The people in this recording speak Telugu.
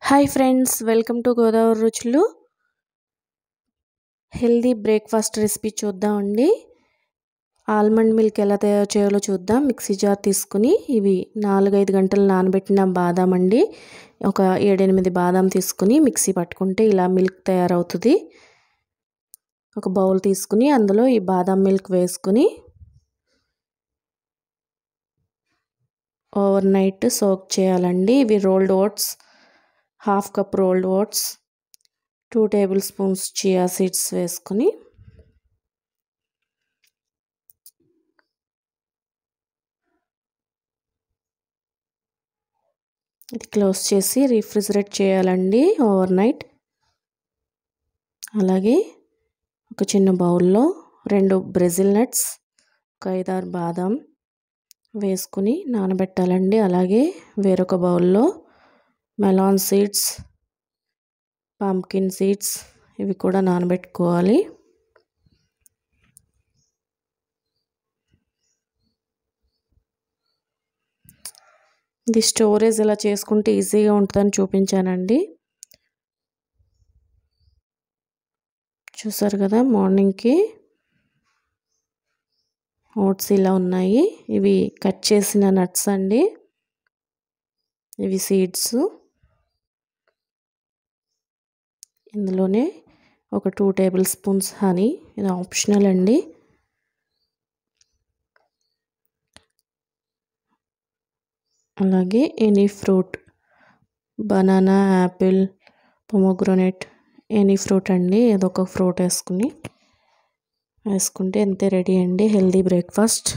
Hi friends, welcome to Godavari రుచులు. హెల్దీ బ్రేక్ఫాస్ట్ రెసిపీ చూద్దామండి. ఆల్మండ్ మిల్క్ ఎలా తయారు చేయాలో చూద్దాం. మిక్సీ జార్ తీసుకుని ఇవి 4-5 గంటలు నానబెట్టిన బాదం అండి. ఒక 7-8 బాదం తీసుకుని మిక్సీ పట్టుకుంటే ఇలా మిల్క్ తయారవుతుంది. ఒక బౌల్ తీసుకుని అందులో ఈ బాదం మిల్క్ వేసుకుని ఓవర్ నైట్ సోక్ చేయాలండి. ఇవి rolled oats, 1/2 cup rolled oats, 2 tablespoons chia seeds వేసుకుని ఇది క్లోజ్ చేసి రిఫ్రిజిరేట్ చేయాలండి ఓవర్ నైట్. అలాగే ఒక చిన్న బౌల్లో 2 బ్రెజిల్ నట్స్, ఒక 5-6 బాదం వేసుకుని నానబెట్టాలండి. అలాగే వేరొక బౌల్లో మెలాన్ సీడ్స్, పంకిన్ సీడ్స్ ఇవి కూడా నానబెట్టుకోవాలి. ఇది స్టోరేజ్ ఎలా చేసుకుంటే ఈజీగా ఉంటుందని చూపించానండి. చూసారు కదా, మార్నింగ్కి ఓట్స్ ఇలా ఉన్నాయి. ఇవి కట్ చేసిన నట్స్ అండి. ఇవి సీడ్స్. ఇందులోనే ఒక 2 టేబుల్ స్పూన్స్ హనీ, ఇది ఆప్షనల్ అండి. అలాగే any fruit, banana, Apple, pomegranate, any fruit అండి. ఏదో ఒక ఫ్రూట్ వేసుకుంటే అంతే, రెడీ అండి హెల్దీ బ్రేక్ఫాస్ట్.